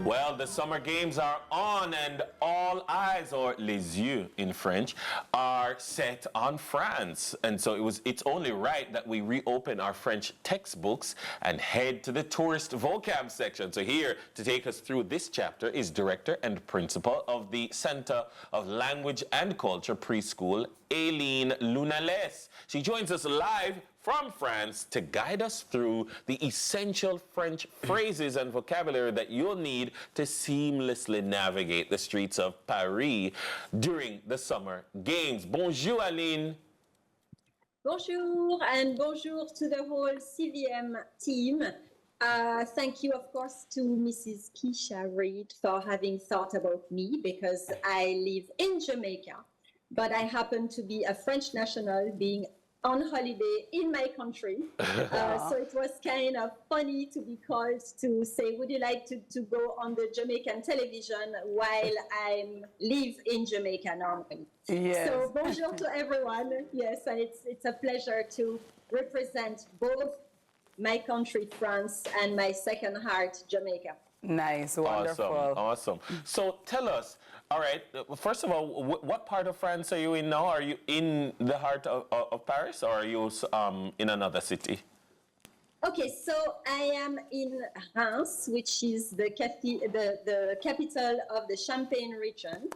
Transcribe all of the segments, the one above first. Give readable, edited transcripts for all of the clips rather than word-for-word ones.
Well, the summer games are on and all eyes, or les yeux in French, are set on France. And so it's only right that we reopen our French textbooks and head to the tourist vocab section. So here to take us through this chapter is director and principal of the Center of Language and Culture Preschool, Aline Luna-Less. She joins us live from France to guide us through the essential French phrases and vocabulary that you'll need to seamlessly navigate the streets of Paris during the summer games. Bonjour, Aline. Bonjour, and bonjour to the whole CVM team. Thank you, of course, to Mrs. Keisha Reed for having thought about me, because I live in Jamaica, but I happen to be a French national being on holiday in my country. So it was kind of funny to be called to say, would you like to go on the Jamaican television while I live in Jamaica normally? Yes. So bonjour to everyone. Yes, it's a pleasure to represent both my country, France, and my second heart, Jamaica. Nice, wonderful. Awesome. So tell us, all right, first of all, what part of France are you in now? Are you in the heart of Paris, or are you in another city? Okay, so I am in Reims, which is the capital of the Champagne region,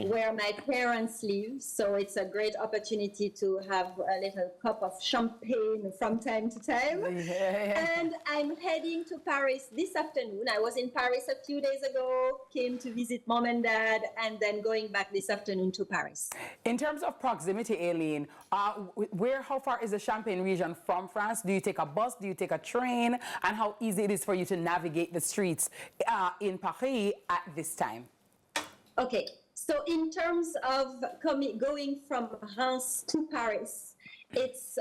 where my parents live. So it's a great opportunity to have a little cup of champagne from time to time. And I'm heading to Paris this afternoon. I was in Paris a few days ago, came to visit mom and dad, and then going back this afternoon to Paris. In terms of proximity, Aline, how far is the Champagne region from France? Do you take a bus? Do you take a train? And how easy it is for you to navigate the streets in Paris at this time? Okay, so in terms of going from Reims to Paris, it's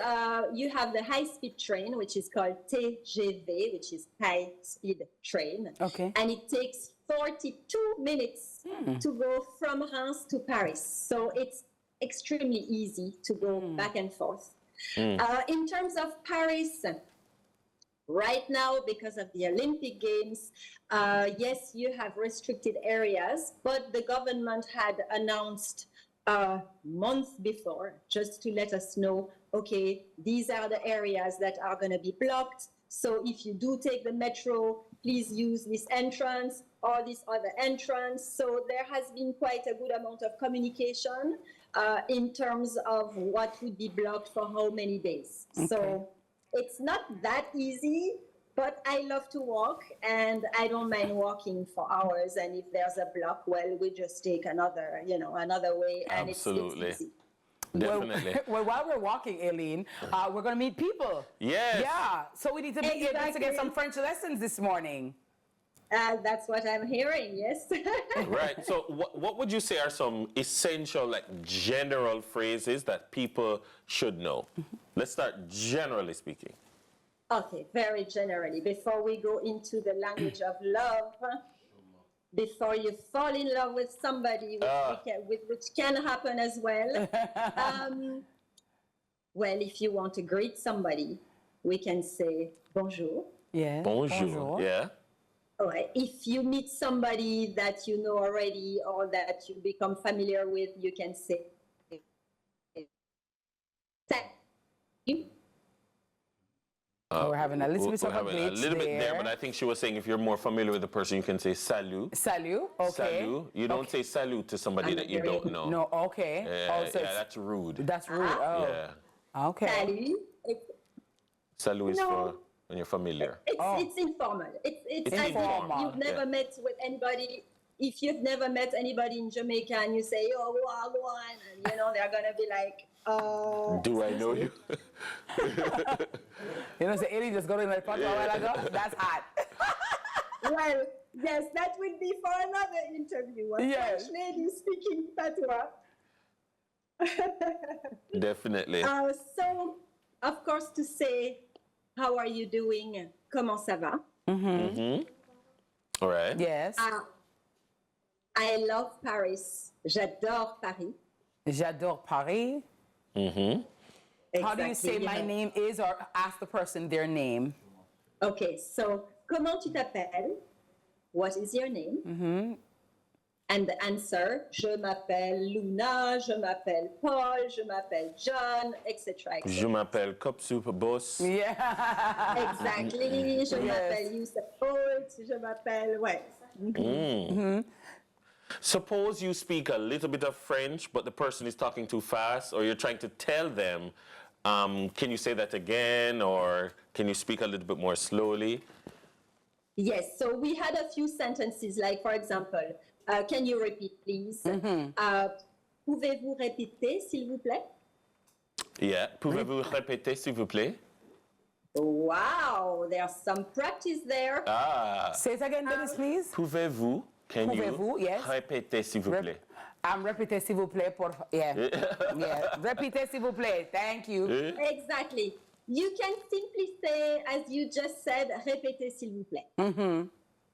you have the high-speed train, which is called TGV, which is high-speed train. Okay. And it takes 42 minutes to go from Reims to Paris. So it's extremely easy to go back and forth. In terms of Paris, right now, because of the Olympic Games, yes, you have restricted areas, but the government had announced a month before, just to let us know, okay, these are the areas that are going to be blocked. So if you do take the metro, please use this entrance or this other entrance. So there has been quite a good amount of communication in terms of what would be blocked for how many days. Okay. So it's not that easy, but I love to walk, and I don't mind walking for hours. And if there's a block, well, we just take another way, and Absolutely. It's easy. Definitely. Well, while we're walking, Aline, we're going to meet people. Yes. Yeah. So we need to meet to get some French lessons this morning. That's what I'm hearing, yes. Right. So what would you say are some essential, like, general phrases that people should know? Let's start generally speaking. Okay, very generally. Before we go into the language of love, before you fall in love with somebody, which can happen as well. Well, if you want to greet somebody, we can say bonjour. Yeah. Bonjour. Yeah. All right. If you meet somebody that you know already or that you become familiar with, you can say thank you. We're having a little bit of a glitch a little bit there, but I think she was saying if you're more familiar with the person, you can say salut. Salut, okay. Salut. You don't say salut to somebody that you don't know. No, okay. Yeah, that's rude. That's rude. Oh. Yeah. Okay. Salut. Salut is for when you're familiar. It's informal. It's informal. You've never met with anybody. If you've never met anybody in Jamaica and you say, oh, wagwan, and they're gonna be like, do I know you? So Ellie just got in my front a while ago. That's hot. Well, yes, that will be for another interview. A French lady speaking patois. Definitely. So, of course, to say, how are you doing? Comment ça va? All right. Yes. I love Paris. J'adore Paris. J'adore Paris. Exactly. How do you say my name is, or ask the person their name? Okay, so comment tu t'appelles? what is your name? And the answer, je m'appelle Luna, je m'appelle Paul, je m'appelle John, etc. Je m'appelle Cup Soup Boss. Yeah. Exactly. Je m'appelle Youssef Holt, je m'appelle, ouais. Suppose you speak a little bit of French, but the person is talking too fast, or you're trying to tell them, can you say that again, or can you speak a little bit more slowly? Yes, so we had a few sentences, like, for example, can you repeat, please? Pouvez-vous répéter, s'il vous plaît? Yeah. Pouvez-vous répéter, s'il vous plaît? Wow, there's some practice there. Ah. Say it again, Dennis, please. Pouvez-vous, can Pouvez-vous, you yes. répéter, s'il vous plaît? Répétez, s'il vous plaît, yeah. Yeah. Répétez, s'il vous plaît. Thank you. Exactly. You can simply say, as you just said, répétez, s'il vous plaît.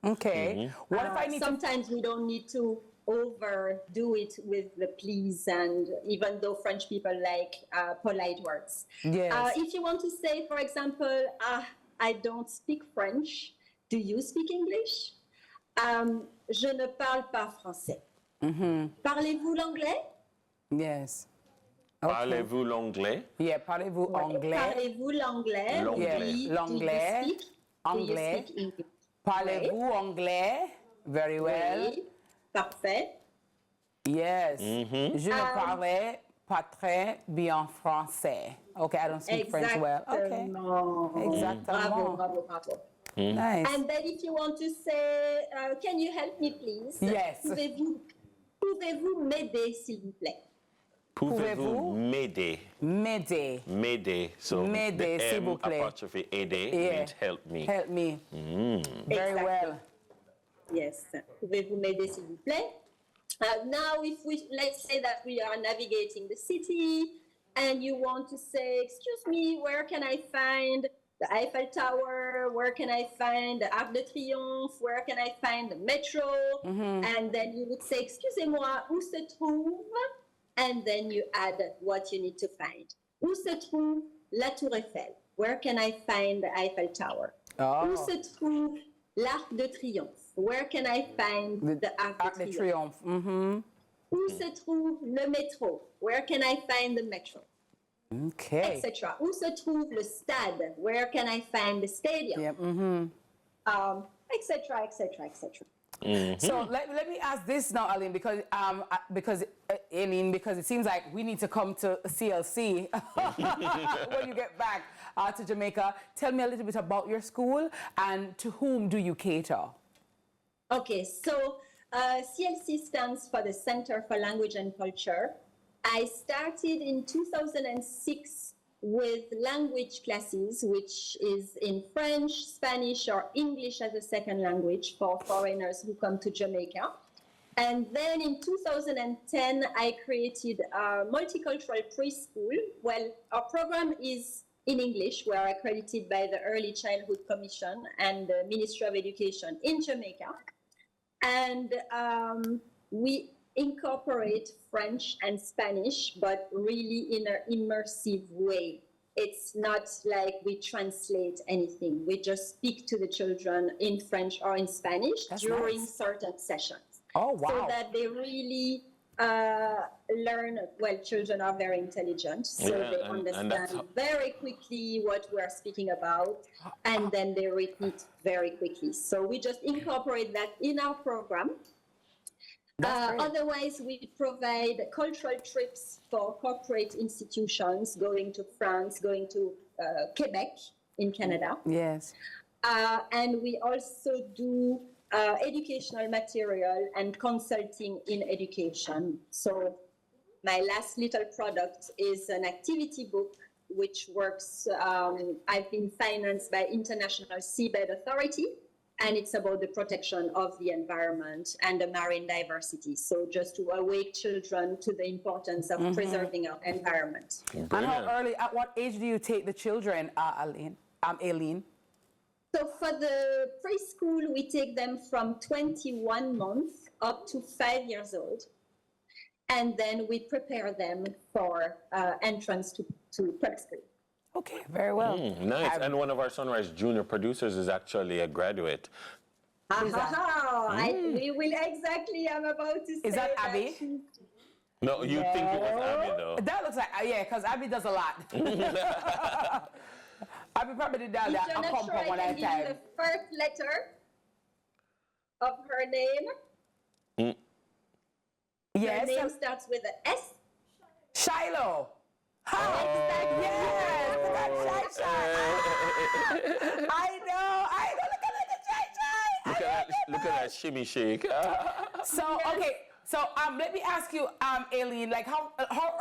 Okay. What if I need Sometimes we don't need to overdo it with the please, and even though French people like polite words. Yes. If you want to say, for example, I don't speak French, do you speak English? Je ne parle pas français. Parlez-vous l'anglais? Yes. Parlez-vous l'anglais? Yeah, parlez-vous anglais? Parlez-vous l'anglais? L'anglais. Oui. L'anglais. Do you speak? Anglais. Do you speak English? Parlez-vous anglais? Very well. Oui. Parfait. Yes. Je ne parlais pas très bien français. Okay, I don't speak French well. Okay. Exactement. Bravo, bravo, bravo. Nice. And then if you want to say, can you help me please? Yes. Pouvez-vous m'aider, s'il vous plaît? Pouvez-vous m'aider? M'aider. M'aider. So M'aider, the s'il M vous plaît. apostrophe aider Yeah. means help me. Help me. Very Exactly. well. Yes. Pouvez-vous m'aider, s'il vous plaît? Now, let's say that we are navigating the city and you want to say, excuse me, where can I find the Eiffel Tower? Where can I find the Arc de Triomphe? Where can I find the metro? And then you would say, excusez-moi, où se trouve? And then you add what you need to find. Où se trouve la Tour Eiffel? Where can I find the Eiffel Tower? Où se trouve l'Arc de Triomphe? Where can I find the Arc de Triomphe? Où se trouve le métro? Where can I find the metro? Okay. Etc. Où se trouve le stade? Where can I find the stadium? Yeah. Etc. Etc. Etc. So let me ask this now, Aline, because Aline, because it seems like we need to come to CLC when you get back to Jamaica. Tell me a little bit about your school and to whom do you cater? Okay, so CLC stands for the Center for Language and Culture. I started in 2006 with language classes, which is in French, Spanish, or English as a second language for foreigners who come to Jamaica. And then in 2010, I created a multicultural preschool. Well, our program is in English. We are accredited by the Early Childhood Commission and the Ministry of Education in Jamaica. And we incorporate French and Spanish, but really in an immersive way. It's not like we translate anything. We just speak to the children in French or in Spanish during certain sessions. Oh, wow. So that they really learn, well, children are very intelligent, so they understand very quickly what we're speaking about, and then they repeat very quickly. So we just incorporate that in our program. Otherwise, we provide cultural trips for corporate institutions, going to France, going to Quebec in Canada. Yes. And we also do educational material and consulting in education. So my last little product is an activity book which works, I've been financed by International Seabed Authority, and it's about the protection of the environment and the marine diversity. So just to awake children to the importance of preserving our environment. And how early, at what age do you take the children, Aline? So for the preschool, we take them from 21 months up to 5 years old. And then we prepare them for entrance to prep school. Okay, very well. Nice. And one of our Sunrise Junior producers is actually a graduate. Who's that? We will exactly. I'm about to say. Is that Abby? No, you think it was Abby though. That looks like, yeah, because Abby does a lot. Abby probably did that If a you're not compound sure, one I at can a give you time. the first letter of her name. Her Yes. name starts with an S. Shiloh. Exactly. Yes. That's Shy. I know. Look at that shimmy shake. So, okay. So, let me ask you, Aline, like how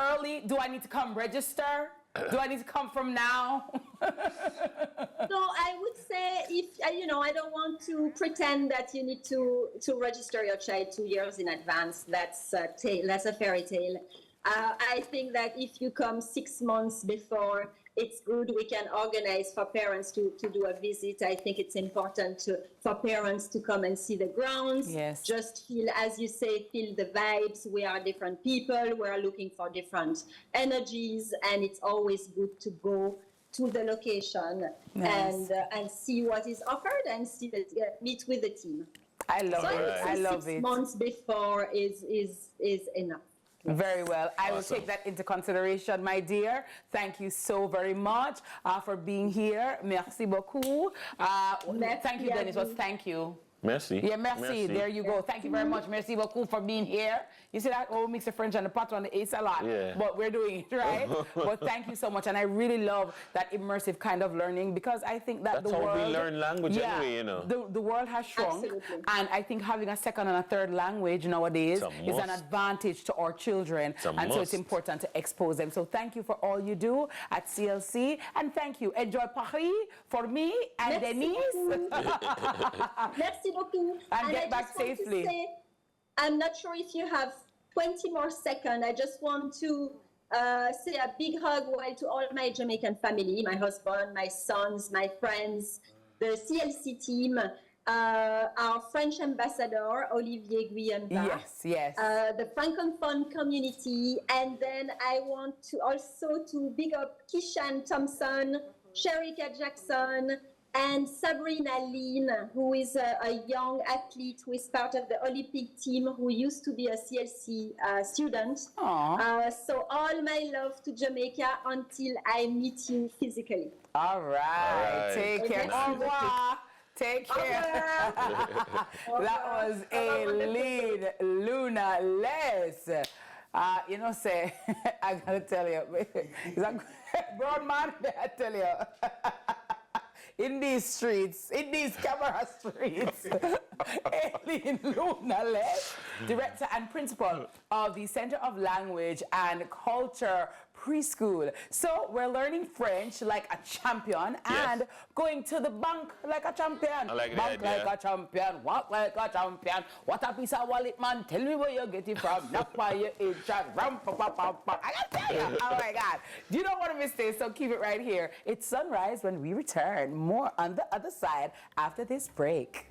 early do I need to come register? Do I need to come from now? So I would say if, I don't want to pretend that you need to register your child 2 years in advance. That's a fairy tale. I think that if you come 6 months before, it's good. We can organize for parents to do a visit. I think it's important for parents to come and see the grounds. Yes. Just feel, as you say, feel the vibes. We are different people. We are looking for different energies, and it's always good to go to the location Nice. and see what is offered and meet with the team. I love So it. I love 6 it. months before is enough. Very well. I will Awesome. take that into consideration, my dear. Thank you so very much for being here. Merci beaucoup. Thank you, à Dennis. vous. Thank you. Merci. Yeah, merci. There you go. Thank you very much. Merci beaucoup for being here. You see that? Oh, mix the French and the pot on the ace a lot. Yeah. But we're doing it, right? But thank you so much. And I really love that immersive kind of learning because I think that That's the how world... we learn language yeah, anyway, you know. The world has shrunk. Absolutely. And I think having a second and a third language nowadays It's a is an must. advantage to our children. a And so it's must. important to expose them. So thank you for all you do at CLC. And thank you. Enjoy Paris for me and Merci Denise. beaucoup. Merci beaucoup. And get I back just want to safely. say, I'm not sure if you have 20 more seconds. I just want to say a big hug to all my Jamaican family, my husband, my sons, my friends, the CLC team, our French ambassador, Olivier Guyenbach. Yes. The Francophone community, and then I want to also to big up Kishan Thompson, Sherika Jackson, and Sabrina Lin, who is a young athlete who is part of the Olympic team, who used to be a CLC student. Aw. So all my love to Jamaica until I meet you physically. All right. right. Take care. Merci Au revoir. Take care. That was Aline Luna-Less. You know, say, I gotta tell you, he's a brown man, I tell you. In these streets, in these camera streets, Aline Luna-Less, director and principal of the Center of Language and Culture Preschool. So we're learning French like a champion and going to the bank like a champion. I like the Bank idea. like a champion, walk like a champion. What a piece of wallet, man. Tell me where you get it from. Not by your age. Ram, pa, pa, pa, pa. I gotta tell you. Oh my God. You don't want to miss this, so keep it right here. It's Sunrise when we return. More on the other side after this break.